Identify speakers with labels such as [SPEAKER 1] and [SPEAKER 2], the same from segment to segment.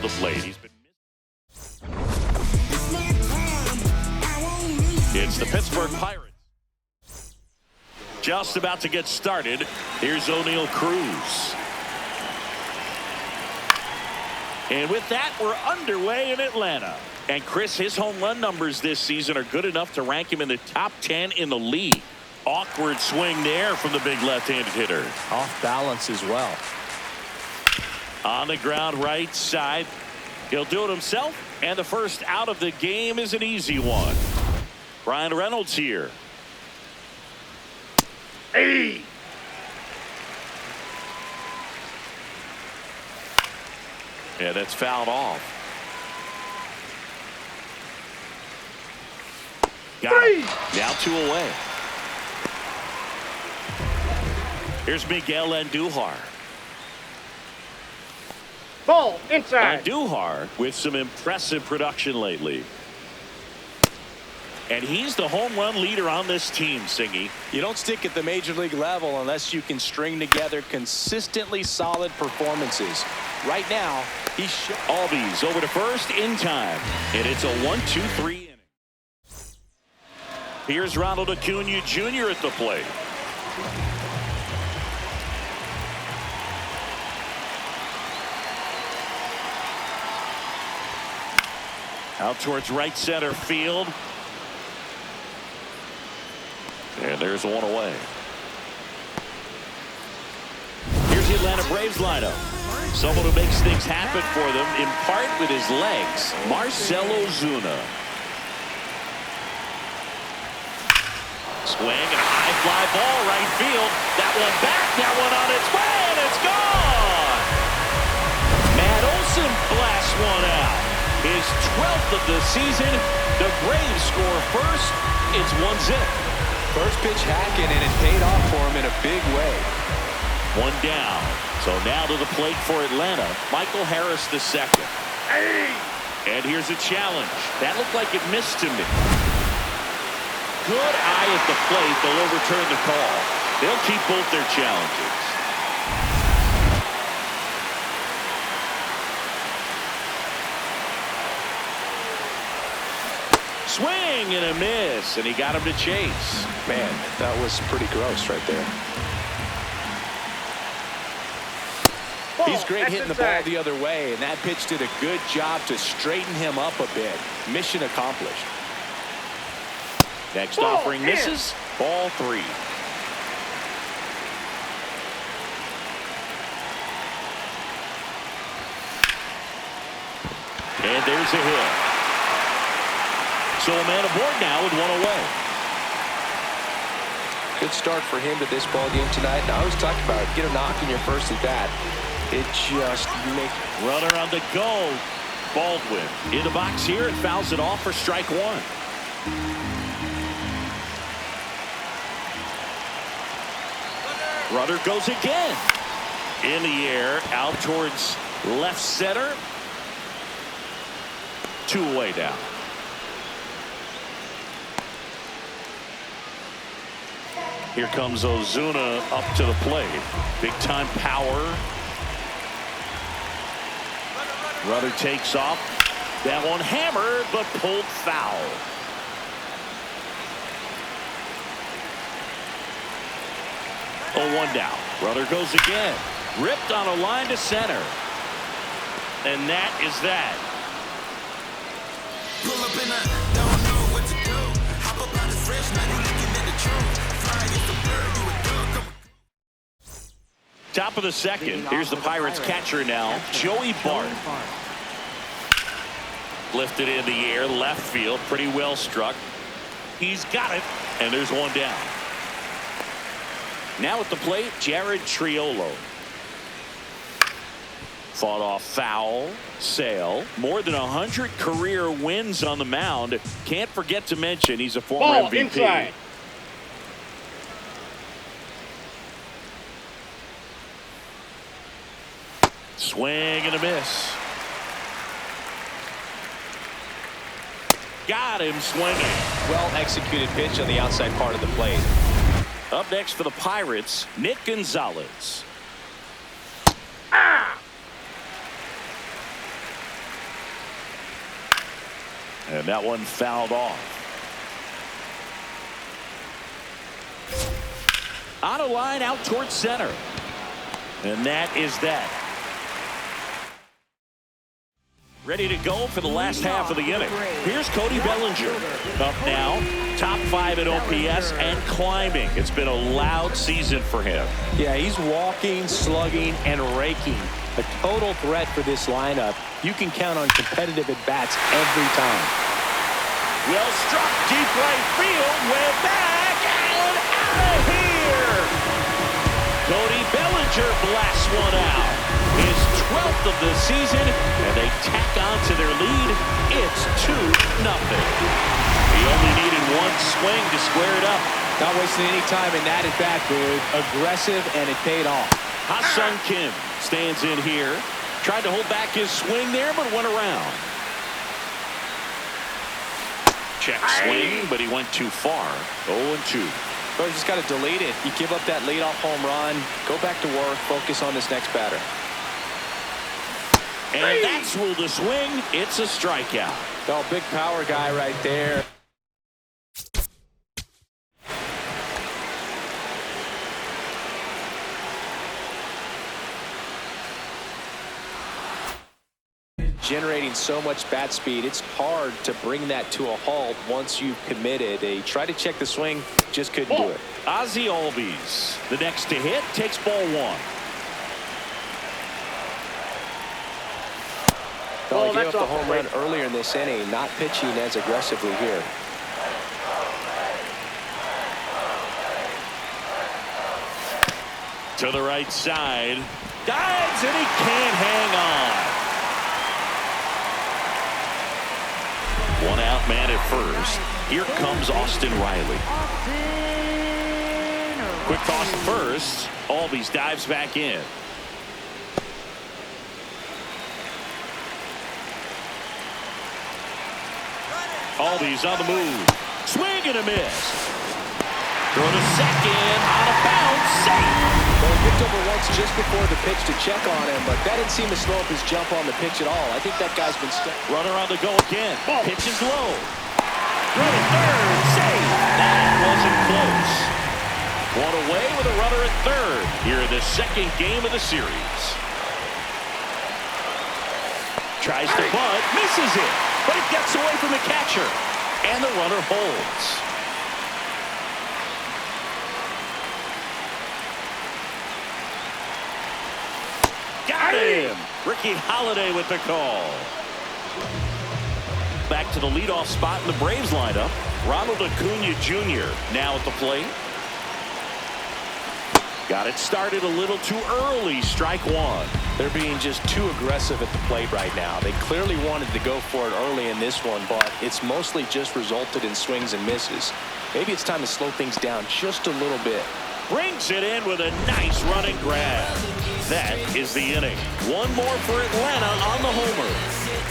[SPEAKER 1] the plate. He's been It's the Pittsburgh Pirates. Just about to get started. Here's O'Neal Cruz. And with that, we're underway in Atlanta. And Chris, his home run numbers this season are good enough to rank him in the top 10 in the league. Awkward swing there from the big left-handed hitter.
[SPEAKER 2] Off balance as well.
[SPEAKER 1] On the ground right side. He'll do it himself. And the first out of the game is an easy one. Brian Reynolds here. Hey! Yeah, that's fouled off. Got it. Now 2 away. Here's Miguel Andujar.
[SPEAKER 3] Ball inside.
[SPEAKER 1] Andujar with some impressive production lately. And he's the home run leader on this team, Singy.
[SPEAKER 2] You don't stick at the major league level unless you can string together consistently solid performances. Right now, he's
[SPEAKER 1] Albies over to first in time. And it's a 1-2-3 inning. Here's Ronald Acuna Jr. at the plate. Out towards right center field. And there's one away. Here's the Atlanta Braves lineup. Someone who makes things happen for them, in part with his legs, Marcell Ozuna. Swing and a high fly ball right field. That one back, that one on its way, and it's gone! Matt Olson blasts one out. His 12th of the season. The Braves score first. It's 1-0.
[SPEAKER 2] first pitch hacking, and it paid off for him in a big way.
[SPEAKER 1] One down. So now to the plate for Atlanta, Michael Harris II. Hey! And here's a challenge. That looked like it missed to me. Good eye at the plate. They'll overturn the call. They'll keep both their challenges. Swing and a miss, and he got him to chase.
[SPEAKER 2] Man, that was pretty gross right there. He's great hitting the ball the other way, and that pitch did a good job to straighten him up a bit. Mission accomplished.
[SPEAKER 1] Next offering misses. Ball 3. And there's a hit. So a man aboard now with 1 away.
[SPEAKER 4] Good start for him to this ball game tonight. Now, I always talk about get a knock in your first at bat. It just makes.
[SPEAKER 1] Runner on the go. Baldwin in the box here and fouls it off for strike 1. Runner goes again. In the air, out towards left center. 2 away now. Here comes Ozuna up to the plate. Big time power. Runner takes off. That one hammered but pulled foul. Oh, 1 down. Runner goes again. Ripped on a line to center. And that is that.
[SPEAKER 5] Pull up in a, don't know what to do. Hop up out of fresh, now you looking at the truth.
[SPEAKER 1] Top of the second. Here's the Pirates catcher now, Joey Bart. Lifted in the air, left field, pretty well struck. He's got it, and there's 1 down. Now at the plate, Jared Triolo. Fought off foul. Sale. More than 100 career wins on the mound. Can't forget to mention he's a former
[SPEAKER 3] Ball
[SPEAKER 1] MVP.
[SPEAKER 3] inside.
[SPEAKER 1] Swing and a miss. Got him swinging.
[SPEAKER 2] Well executed pitch on the outside part of the plate.
[SPEAKER 1] Up next for the Pirates, Nick Gonzalez. And that one fouled off. On a line out towards center. And that is that. Ready to go for the last half of the inning. Here's Cody Bellinger. Up now, top 5 at OPS and climbing. It's been a loud season for him.
[SPEAKER 2] Yeah, he's walking, slugging, and raking. A total threat for this lineup. You can count on competitive at-bats every time.
[SPEAKER 1] Well struck, deep right field. Way back and out of here. Cody Bellinger blasts one out. His 12th of the season, and they tack on to their lead. It's 2-0. He only needed one swing to square it up.
[SPEAKER 2] Not wasting any time in that at-bat, dude. Aggressive, and it paid off.
[SPEAKER 1] Ha-Sung Kim stands in here. Tried to hold back his swing there, but went around. Check swing, but he went too far. 0-2.
[SPEAKER 2] So you just got to delete it. You give up that leadoff home run. Go back to work. Focus on this next batter.
[SPEAKER 1] And that's ruled a swing. It's a strikeout.
[SPEAKER 2] Oh, big power guy right there. Generating so much bat speed, it's hard to bring that to a halt once you've committed. They tried to check the swing, just couldn't do it.
[SPEAKER 1] Ozzie Albies, the next to hit, takes ball 1.
[SPEAKER 2] Oh, he gave up the home run earlier in this inning, not pitching as aggressively here.
[SPEAKER 1] To the right side. Dives, and he can't hang on. One out man at first. Here comes Austin Riley. Quick toss to first. Albies dives back in. Albies on the move. Swing and a miss. Throw to second. Out of bounds. Safe.
[SPEAKER 2] Well, he picked over once just before the pitch to check on him, but that didn't seem to slow up his jump on the pitch at all. I think that guy's been stuck.
[SPEAKER 1] Runner on the go again. Pitch is low. Throw to third. Safe. That wasn't close. One away with a runner at third. Here in the second game of the series. Tries to bunt. Misses it. But it gets away from the catcher. And the runner holds. Got him. Ricky Holiday with the call. Back to the leadoff spot in the Braves lineup. Ronald Acuna Jr. now at the plate. Got it started a little too early. Strike 1.
[SPEAKER 2] They're being just too aggressive at the plate right now. They clearly wanted to go for it early in this one, but it's mostly just resulted in swings and misses. Maybe it's time to slow things down just a little bit.
[SPEAKER 1] Brings it in with a nice running grab. That is the inning. One more for Atlanta on the homer.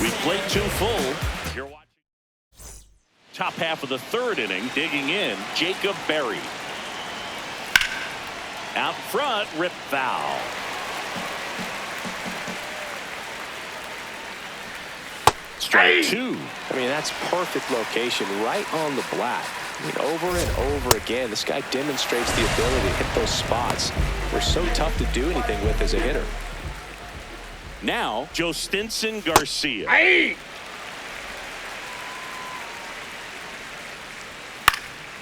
[SPEAKER 1] We played 2 full. You're watching top half of the 3rd inning. Digging in, Jacob Berry. Out front, rip foul. Strike 2.
[SPEAKER 2] I mean, that's perfect location right on the black. I mean, over and over again, this guy demonstrates the ability to hit those spots. They're so tough to do anything with as a hitter.
[SPEAKER 1] Now, Joe Stinson Garcia.
[SPEAKER 3] Hey!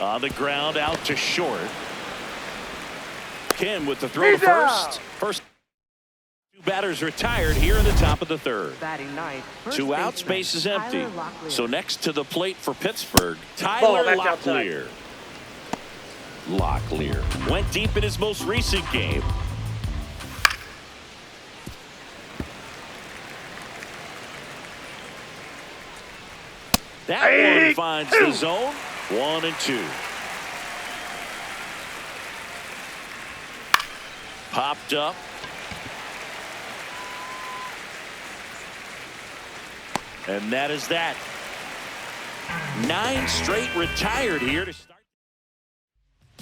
[SPEAKER 1] On the ground, out to short. Kim with the throw to first. First 2 batters retired here in the top of the 3rd.
[SPEAKER 6] Batting ninth,
[SPEAKER 1] 2 outs, space is empty. So next to the plate for Pittsburgh,
[SPEAKER 3] Ball,
[SPEAKER 1] Tyler
[SPEAKER 3] that's
[SPEAKER 1] Locklear. Locklear went deep in his most recent game. That one finds the zone. 1-2. Popped up. And that is that. 9 straight retired here to start.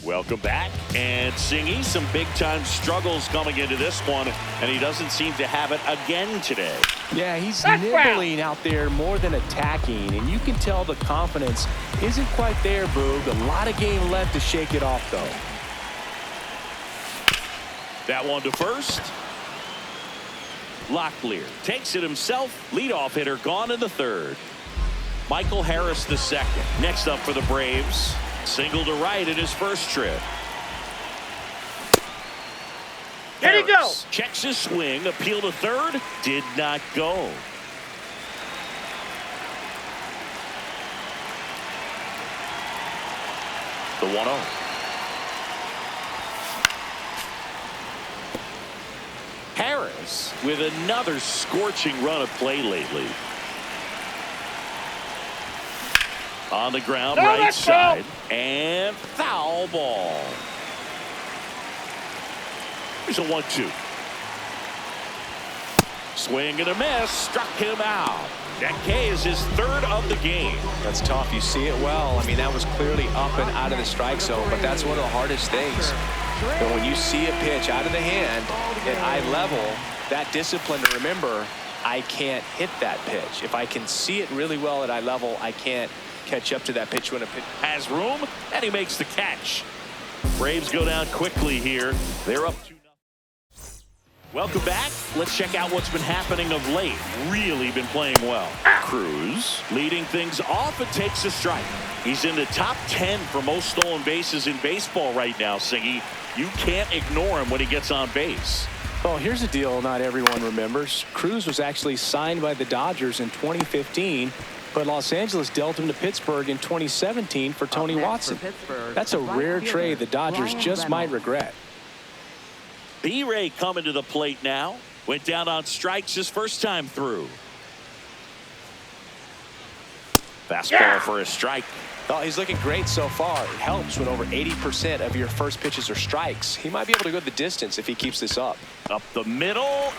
[SPEAKER 1] Welcome back. And Singy, some big-time struggles coming into this one, and he doesn't seem to have it again today.
[SPEAKER 2] Yeah, he's nibbling out there more than attacking, and you can tell the confidence isn't quite there, Boog. A lot of game left to shake it off, though.
[SPEAKER 1] That one to first. Locklear takes it himself. Leadoff hitter gone in the third. Michael Harris the second. Next up for the Braves. Single to right in his first trip.
[SPEAKER 3] There you go.
[SPEAKER 1] Checks his swing. Appeal to third. Did not go. The 1-0. Harris with another scorching run of play lately. On the ground, right side, and foul ball. Here's a 1-2. Swing and a miss, struck him out. That K is his third of the game.
[SPEAKER 4] That's tough. You see it well. I mean, that was clearly up and out of the strike zone, but that's one of the hardest things. But when you see a pitch out of the hand at eye level, that discipline to remember, I can't hit that pitch. If I can see it really well at eye level, I can't catch up to that pitch when a pitch
[SPEAKER 1] has room, and he makes the catch. Braves go down quickly here. They're up 2-0. Welcome back. Let's check out what's been happening of late. Really been playing well. Cruz leading things off and takes a strike. He's in the top 10 for most stolen bases in baseball right now, Singy. You can't ignore him when he gets on base.
[SPEAKER 2] Well, here's a deal not everyone remembers. Cruz was actually signed by the Dodgers in 2015. But Los Angeles dealt him to Pittsburgh in 2017 for Tony Watson. That's a rare trade the Dodgers just might regret.
[SPEAKER 1] B-Ray coming to the plate now. Went down on strikes his first time through. Fastball for a strike.
[SPEAKER 4] Oh, he's looking great so far. It helps when over 80% of your first pitches are strikes. He might be able to go the distance if he keeps this up.
[SPEAKER 1] Up the middle.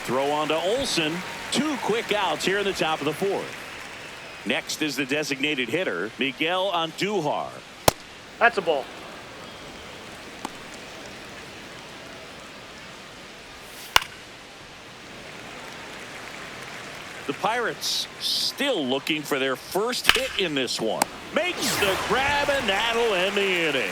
[SPEAKER 1] Throw on to Olsen. 2 quick outs here in the top of the fourth. Next is the designated hitter, Miguel Andujar.
[SPEAKER 3] That's a ball.
[SPEAKER 1] The Pirates still looking for their first hit in this one. Makes the grab, and that'll end the inning.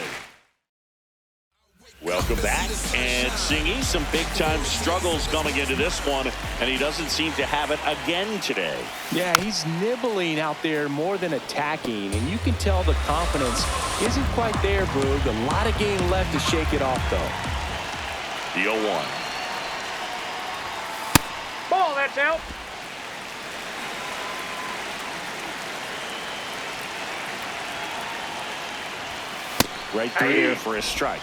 [SPEAKER 1] Welcome back. And Singy, some big-time struggles coming into this one, and he doesn't seem to have it again today.
[SPEAKER 2] Yeah, he's nibbling out there more than attacking, and you can tell the confidence isn't quite there, Boog. A lot of game left to shake it off, though.
[SPEAKER 1] The 0-1.
[SPEAKER 3] Ball, that's out.
[SPEAKER 1] Right through here for a strike.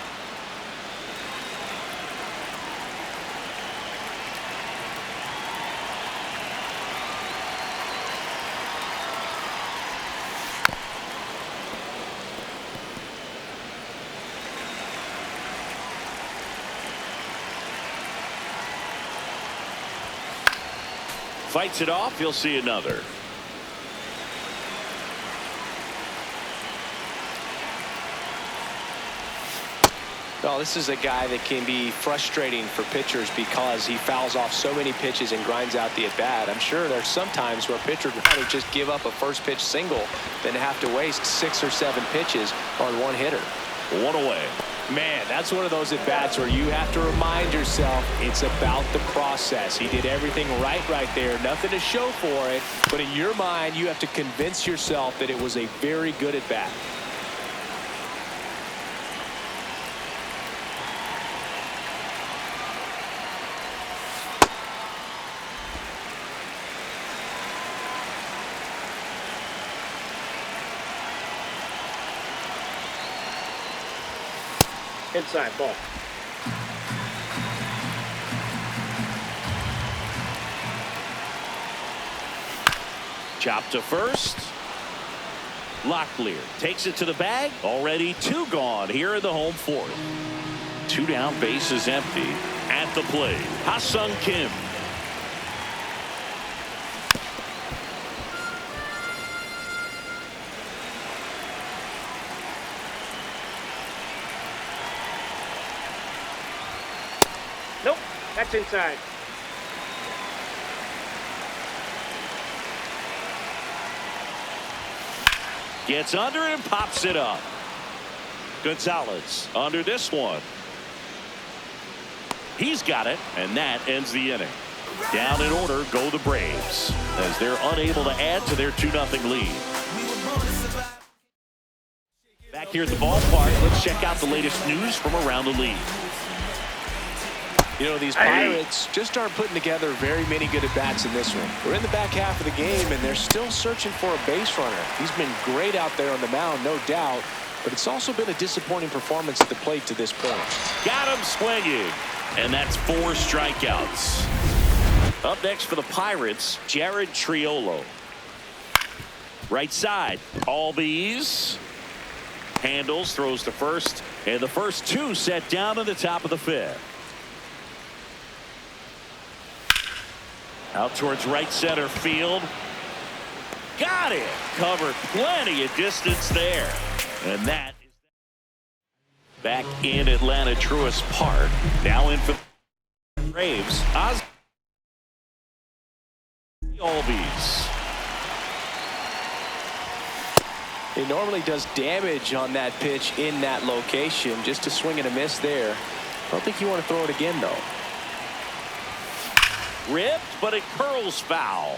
[SPEAKER 1] Fights it off. He'll see another.
[SPEAKER 4] Well, this is a guy that can be frustrating for pitchers because he fouls off so many pitches and grinds out the at-bat. I'm sure there's some times where a pitcher would rather just give up a first pitch single than have to waste 6 or 7 pitches on one hitter.
[SPEAKER 1] 1 away.
[SPEAKER 2] Man, that's one of those at-bats where you have to remind yourself it's about the process. He did everything right there. Nothing to show for it. But in your mind, you have to convince yourself that it was a very good at-bat.
[SPEAKER 3] Inside ball.
[SPEAKER 1] Chop to first. Locklear takes it to the bag. Already 2 gone here in the home fourth. 2 down, bases empty. At the plate, Ha-Sung Kim.
[SPEAKER 3] That's inside.
[SPEAKER 1] Gets under it and pops it up. Gonzalez under this one. He's got it, and that ends the inning. Down in order go the Braves as they're unable to add to their 2-0 lead. Back here at the ballpark, let's check out the latest news from around the league.
[SPEAKER 2] You know, these Pirates just aren't putting together very many good at-bats in this one. We're in the back half of the game, and they're still searching for a base runner. He's been great out there on the mound, no doubt, but it's also been a disappointing performance at the plate to this point.
[SPEAKER 1] Got him swinging, and that's 4 strikeouts. Up next for the Pirates, Jared Triolo. Right side, Albies. Handles, throws to first, and the first 2 set down in the top of the 5th. Out towards right center field. Got it. Covered plenty of distance there. And that is back in Atlanta Truist Park. Now in for the Braves. Albies.
[SPEAKER 2] He normally does damage on that pitch in that location. Just a swing and a miss there. I don't think you want to throw it again, though.
[SPEAKER 1] Ripped, but it curls foul.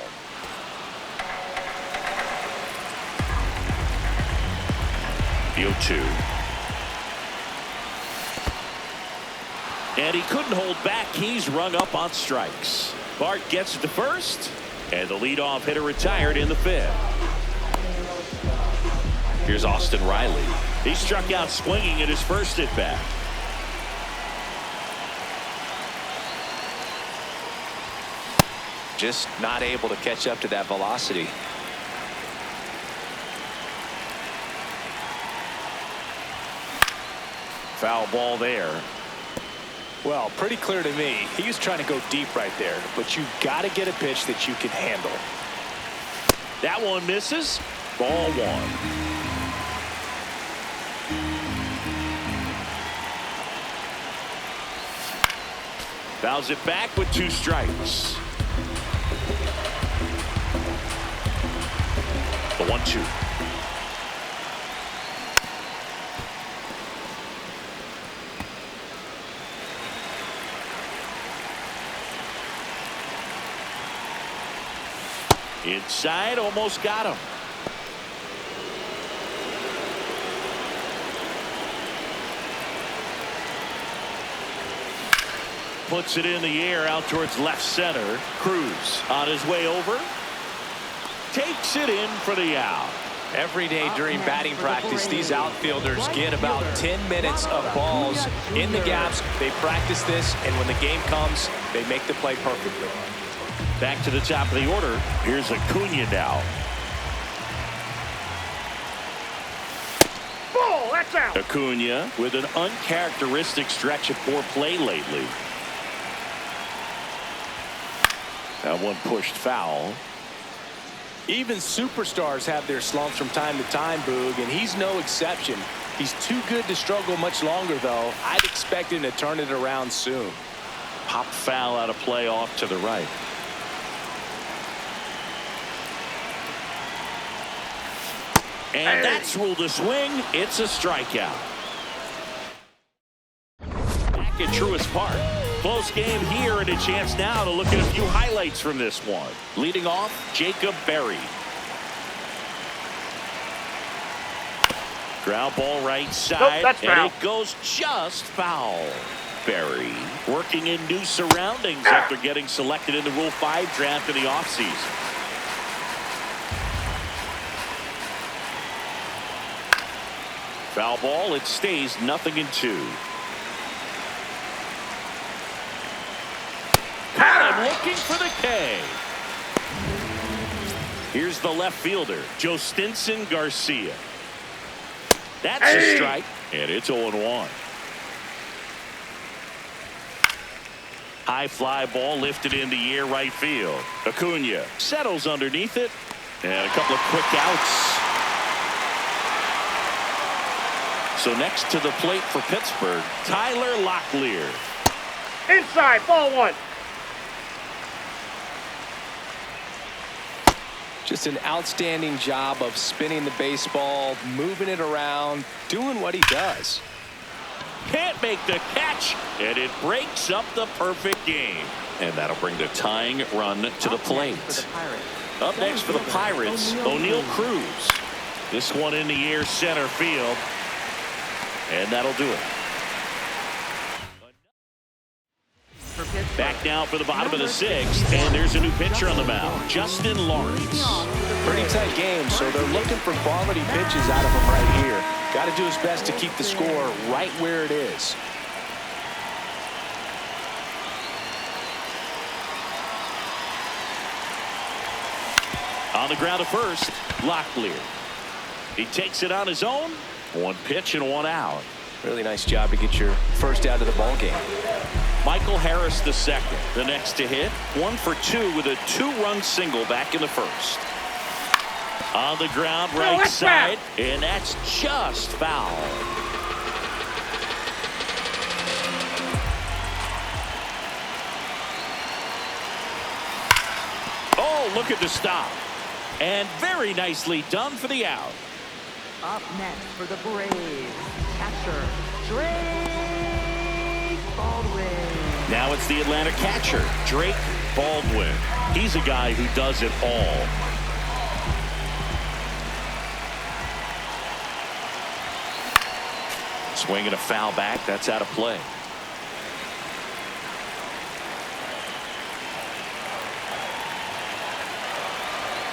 [SPEAKER 1] The 0-2. And he couldn't hold back. He's rung up on strikes. Bart gets it to first, and the leadoff hitter retired in the 5th. Here's Austin Riley. He struck out swinging at his first at bat.
[SPEAKER 2] Just not able to catch up to that velocity.
[SPEAKER 1] Foul ball there.
[SPEAKER 2] Well, pretty clear to me. He was trying to go deep right there, but you got to get a pitch that you can handle.
[SPEAKER 1] That one misses. Ball 1. Fouls it back with 2 strikes. The 1-2. Inside, almost got him. Puts it in the air out towards left center. Cruz on his way over. Takes it in for the out.
[SPEAKER 2] Every day during batting practice, these outfielders get about 10 minutes of balls in the gaps. They practice this, and when the game comes, they make the play perfectly.
[SPEAKER 1] Back to the top of the order. Here's Acuna now.
[SPEAKER 3] Ball, that's out.
[SPEAKER 1] Acuna with an uncharacteristic stretch of poor play lately. That one pushed foul.
[SPEAKER 2] Even superstars have their slumps from time to time, Boog, and he's no exception. He's too good to struggle much longer, though. I'd expect him to turn it around soon.
[SPEAKER 1] Pop foul out of play off to the right. And that's ruled a swing. It's a strikeout. Back at Truist Park. Close game here, and a chance now to look at a few highlights from this one. Leading off, Jacob Berry. Ground ball right side,
[SPEAKER 3] that's
[SPEAKER 1] and
[SPEAKER 3] foul.
[SPEAKER 1] it goes just foul. Berry working in new surroundings after getting selected in the Rule 5 draft in the offseason. Foul ball, it stays 0-2. I'm looking for the K. Here's the left fielder, Joe Stinson Garcia. That's a strike, and it's 0-1. High fly ball lifted in the air right field. Acuna settles underneath it, and a couple of quick outs. So next to the plate for Pittsburgh, Tyler Locklear.
[SPEAKER 3] Inside, ball one.
[SPEAKER 2] Just an outstanding job of spinning the baseball, moving it around, doing what he does.
[SPEAKER 1] Can't make the catch, and it breaks up the perfect game. And that'll bring the tying run to the plate. Up next for the Pirates, O'Neal Cruz. This one in the air center field. And that'll do it. Back now for the bottom of the sixth, and there's a new pitcher on the mound, Justin Lawrence.
[SPEAKER 2] Pretty tight game, so they're looking for quality pitches out of him right here. Got to do his best to keep the score right where it is.
[SPEAKER 1] On the ground at first, Locklear. He takes it on his own. One pitch and one out.
[SPEAKER 2] Really nice job to get your first out of the ball game.
[SPEAKER 1] Michael Harris the second. The next to hit. 1 for 2 with a 2-run single back in the first. On the ground right side. And that's just foul. Oh, look at the stop. And very nicely done for the out.
[SPEAKER 6] Up next for the Braves, catcher Drake Baldwin.
[SPEAKER 1] Now it's the Atlanta catcher, Drake Baldwin. He's a guy who does it all. Swinging a foul back. That's out of play.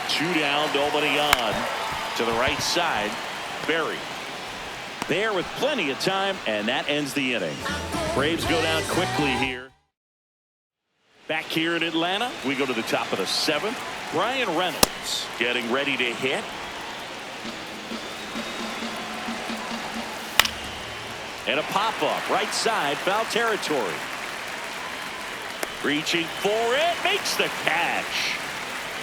[SPEAKER 1] Two down, nobody on. To the right side, Berry. There with plenty of time, and that ends the inning. Braves go down quickly here. Back here in Atlanta, we go to the top of the seventh. Brian Reynolds getting ready to hit. And a pop-up, right side, foul territory. Reaching for it, makes the catch.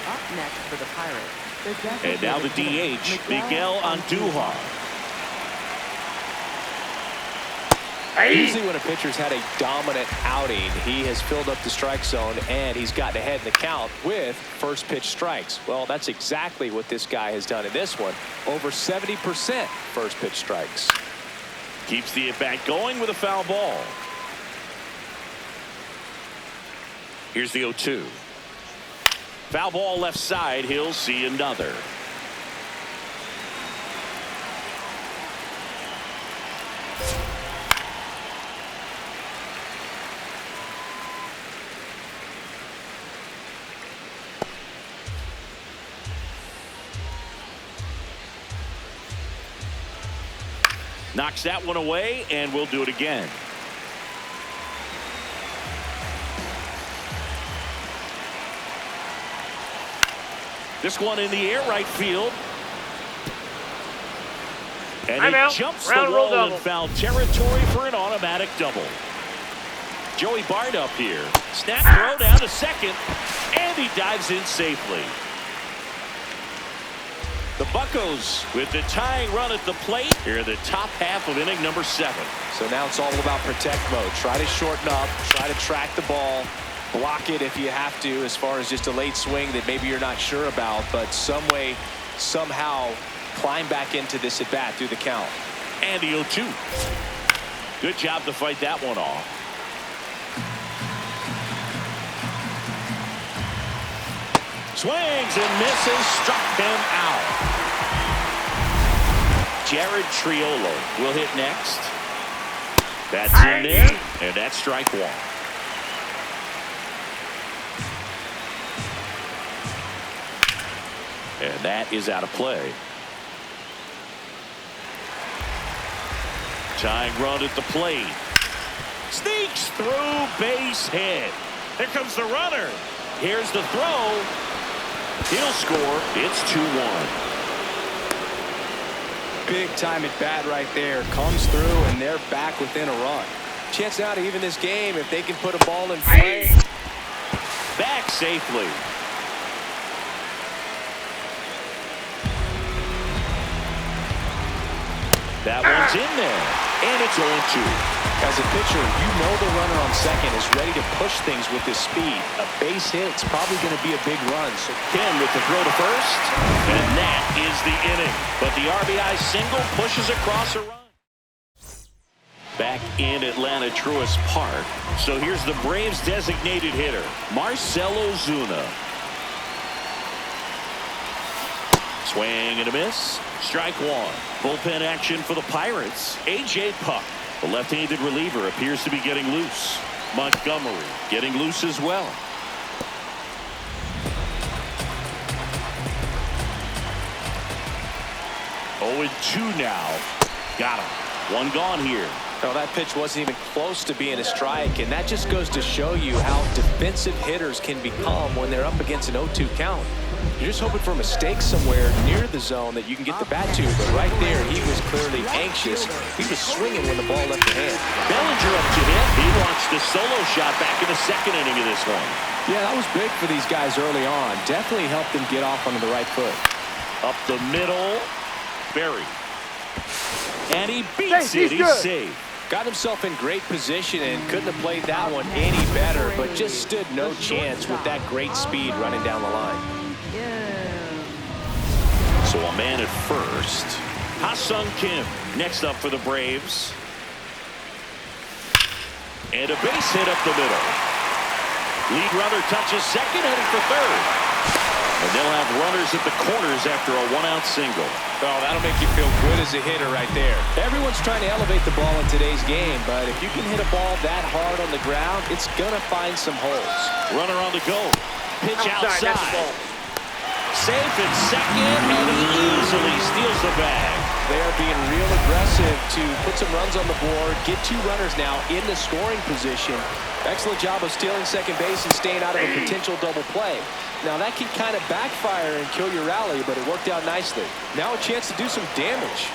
[SPEAKER 6] Up next for the Pirates, the
[SPEAKER 1] and now the DH, Miguel Andujar.
[SPEAKER 2] Usually when a pitcher's had a dominant outing, he has filled up the strike zone and he's gotten ahead in the count with first pitch strikes. Well, that's exactly what this guy has done in this one. Over 70% first pitch strikes.
[SPEAKER 1] Keeps the at-bat going with a foul ball. Here's the 0-2. Foul ball left side. He'll see another. Knocks that one away, and we'll do it again. This one in the air, right field. And
[SPEAKER 3] I'm
[SPEAKER 1] it
[SPEAKER 3] out.
[SPEAKER 1] jumps
[SPEAKER 3] Round
[SPEAKER 1] the
[SPEAKER 3] rule
[SPEAKER 1] wall in
[SPEAKER 3] double.
[SPEAKER 1] foul territory for an automatic double. Joey Bart up here. Snap throw down to second, and he dives in safely. The Buccos with the tying run at the plate here in the top half of inning number 7.
[SPEAKER 2] So now it's all about protect mode. Try to shorten up, try to track the ball, block it if you have to, as far as just a late swing that maybe you're not sure about, but some way, somehow climb back into this at bat through the count.
[SPEAKER 1] And the 0-2. Good job to fight that one off. Swings and misses, struck him out. Jared Triolo will hit next. That's in there, and that's strike one. And that is out of play. Tying run at the plate. Sneaks through, base hit. Here comes the runner. Here's the throw. He'll score. It's 2-1.
[SPEAKER 2] Big time at bat right there. Comes through, and they're back within a run. Chance now to even this game if they can put a ball in play.
[SPEAKER 1] Back safely. That one's in there. And it's 0-2.
[SPEAKER 2] As a pitcher, you know the runner on second is ready to push things with his speed. A base hit's probably going to be a big run. So
[SPEAKER 1] Ken with the throw to first. And that is the inning. But the RBI single pushes across a run. Back in Atlanta, Truist Park. So here's the Braves' designated hitter, Marcell Ozuna. Swing and a miss. Strike one. Bullpen action for the Pirates. A.J. Puck, the left-handed reliever, appears to be getting loose. Montgomery getting loose as well. 0-2 now. Got him. One gone here.
[SPEAKER 2] No, that pitch wasn't even close to being a strike, and that just goes to show you how defensive hitters can become when they're up against an 0-2 count. You're just hoping for a mistake somewhere near the zone that you can get the bat to, but right there he was clearly anxious. He was swinging when the ball left the hand.
[SPEAKER 1] Bellinger up to hit. He launched a solo shot back in the second inning of this one.
[SPEAKER 2] Yeah, that was big for these guys early on. Definitely helped them get off onto the right foot.
[SPEAKER 1] Up the middle, Berry. And he beats it. He's safe.
[SPEAKER 2] Got himself in great position and couldn't have played that one any better, but just stood no chance with that great speed running down the line.
[SPEAKER 1] So a man at first. Ha-Sung Kim next up for the Braves. And a base hit up the middle. Lead runner touches second, heading for third. And they'll have runners at the corners after a one-out single.
[SPEAKER 2] Oh, that'll make you feel good as a hitter right there. Everyone's trying to elevate the ball in today's game, but if you can hit a ball that hard on the ground, it's going to find some holes.
[SPEAKER 1] Runner on the go. Pitch outside.
[SPEAKER 3] That's the ball.
[SPEAKER 1] Safe at second, and he easily steals the bag.
[SPEAKER 2] They are being real aggressive to put some runs on the board, get two runners now in the scoring position. Excellent job of stealing second base and staying out of a potential double play. Now that can kind of backfire and kill your rally, but it worked out nicely. Now a chance to do some damage.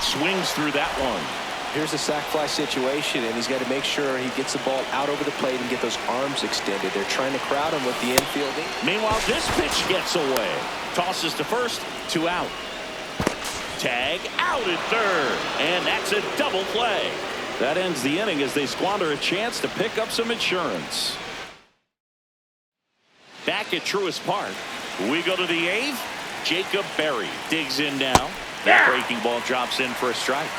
[SPEAKER 1] Swings through that one.
[SPEAKER 2] Here's a sac fly situation, and he's got to make sure he gets the ball out over the plate and get those arms extended. They're trying to crowd him with the infield.
[SPEAKER 1] Meanwhile, this pitch gets away. Tosses to first, 2 out. Tag out at third, and that's a double play. That ends the inning as they squander a chance to pick up some insurance. Back at Truist Park, we go to the 8th. Jacob Berry digs in now. That breaking ball drops in for a strike.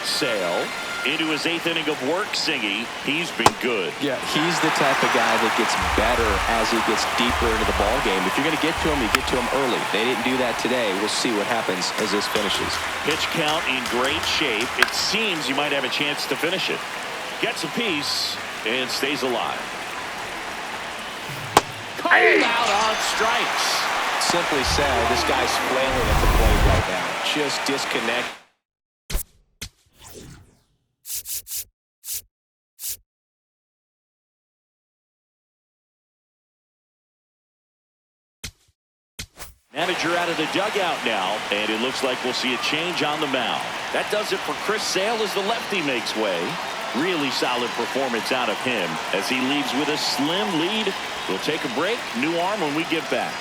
[SPEAKER 1] Sale into his 8th inning of work. Singy, he's been good.
[SPEAKER 2] Yeah, he's the type of guy that gets better as he gets deeper into the ball game. If you're going to get to him, you get to him early. They didn't do that today. We'll see what happens as this finishes.
[SPEAKER 1] Pitch count in great shape. It seems you might have a chance to finish it. Gets a piece and stays alive. Called out on strikes.
[SPEAKER 2] Simply said, this guy's flailing at the plate right now. Just disconnect.
[SPEAKER 1] Manager out of the dugout now, and it looks like we'll see a change on the mound. That does it for Chris Sale as the lefty makes way. Really solid performance out of him as he leaves with a slim lead. We'll take a break. New arm when we get back.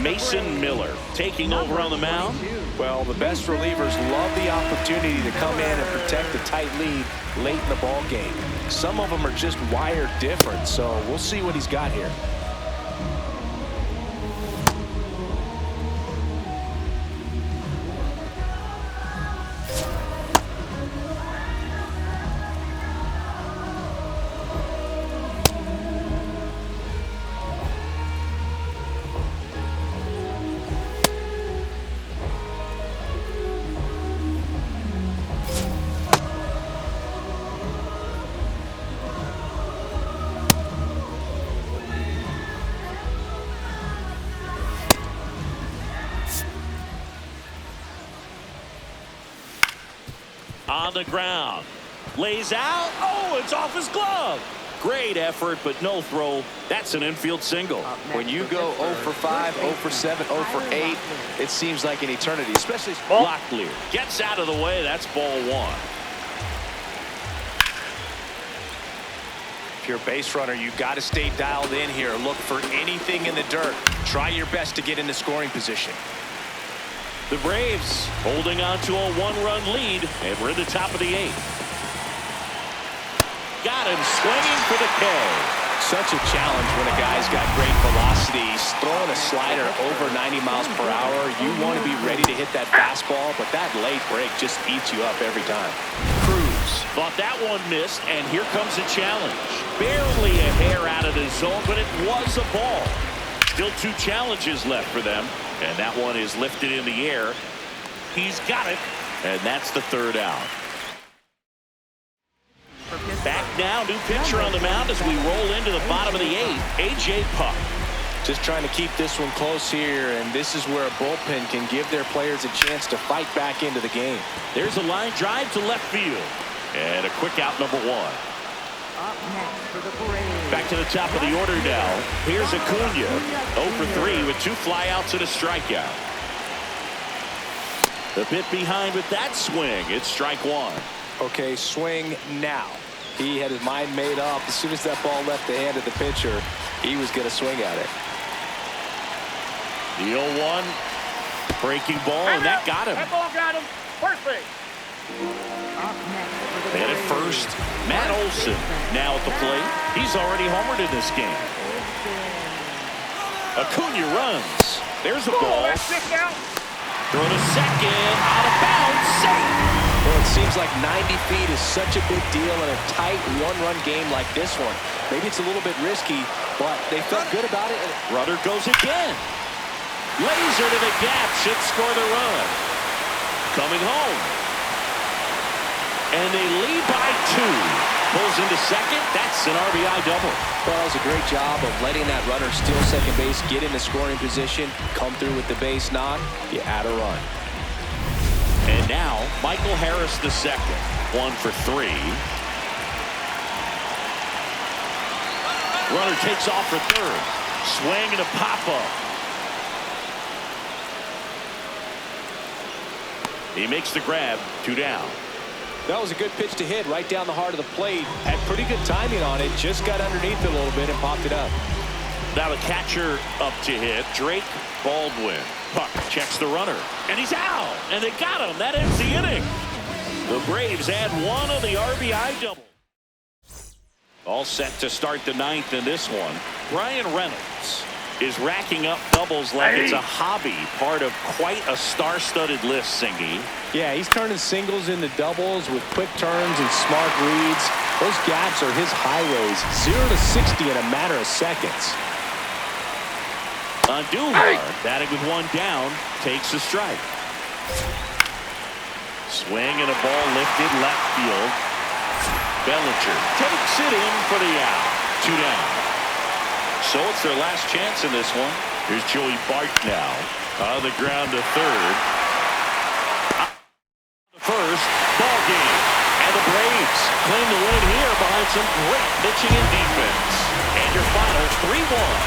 [SPEAKER 1] Mason Miller taking over on the mound.
[SPEAKER 2] Well, the best relievers love the opportunity to come in and protect the tight lead late in the ball game. Some of them are just wired different, so we'll see what he's got here.
[SPEAKER 1] On the ground. Lays out. Oh, it's off his glove. Great effort, but no throw. That's an infield single.
[SPEAKER 2] When you go 0 for 5, 0 for 7, 0 for 8, it seems like an eternity, especially
[SPEAKER 1] Locklear gets out of the way. That's ball 1.
[SPEAKER 2] If you're a base runner, you've got to stay dialed in here. Look for anything in the dirt. Try your best to get into scoring position.
[SPEAKER 1] The Braves holding on to a one-run lead, and we're in the top of the 8th. Got him swinging for the K.
[SPEAKER 4] Such a challenge when a guy's got great velocity. He's throwing a slider over 90 miles per hour. You want to be ready to hit that fastball, but that late break just eats you up every time.
[SPEAKER 1] Cruz thought that one missed, and here comes a challenge. Barely a hair out of the zone, but it was a ball. Still 2 challenges left for them, and that one is lifted in the air. He's got it, and that's the 3rd out. Back now, new pitcher on the mound as we roll into the bottom of the 8th, A.J. Puck.
[SPEAKER 2] Just trying to keep this one close here, and this is where a bullpen can give their players a chance to fight back into the game.
[SPEAKER 1] There's a line drive to left field, and a quick out, number 1.
[SPEAKER 6] Up next for the Braves.
[SPEAKER 1] Back to the top of the order now. Here's Acuna, 0 for 3 with 2 flyouts and a strikeout. A bit behind with that swing. It's strike 1.
[SPEAKER 2] Okay, swing now. He had his mind made up. As soon as that ball left the hand of the pitcher, he was going to swing at it.
[SPEAKER 1] The 0-1 breaking ball, and that got him.
[SPEAKER 3] That ball got him. First base.
[SPEAKER 6] Up next for the
[SPEAKER 1] And at
[SPEAKER 6] Braves.
[SPEAKER 1] first, Matt Olson now at the plate. He's already homered in this game. Acuna runs. There's a ball.
[SPEAKER 3] That's just out.
[SPEAKER 1] Throw to second. Out of bounds. Safe.
[SPEAKER 2] Well, it seems like 90 feet is such a big deal in a tight one-run game like this one. Maybe it's a little bit risky, but they felt good about it.
[SPEAKER 1] Runner goes again. Laser to the gap. Should score the run. Coming home. And they lead by 2. Pulls into second. That's an RBI double.
[SPEAKER 2] Well, that was a great job of letting that runner steal second base, get into scoring position, come through with the base knock. You add a run.
[SPEAKER 1] And now, Michael Harris the second. 1 for 3. Runner takes off for 3rd. Swing and a pop-up. He makes the grab. 2 down.
[SPEAKER 2] That was a good pitch to hit right down the heart of the plate. Had pretty good timing on it. Just got underneath it a little bit and popped it up.
[SPEAKER 1] Now the catcher up to hit. Drake Baldwin. Puck checks the runner. And he's out. And they got him. That ends the inning. The Braves add 1 on the RBI double. All set to start the 9th in this one. Brian Reynolds is racking up doubles like it's a hobby, part of quite a star-studded list, Singy.
[SPEAKER 2] Yeah, he's turning singles into doubles with quick turns and smart reads. Those gaps are his highways. 0 to 60 in a matter of seconds.
[SPEAKER 1] Andujar, batting with 1 down, takes a strike. Swing and a ball lifted left field. Bellinger takes it in for the out. 2 down. So it's their last chance in this one. Here's Joey Bart now. On the ground to 3rd. First, ball game. And the Braves claim the win here behind some great pitching and defense. And your final 3-1.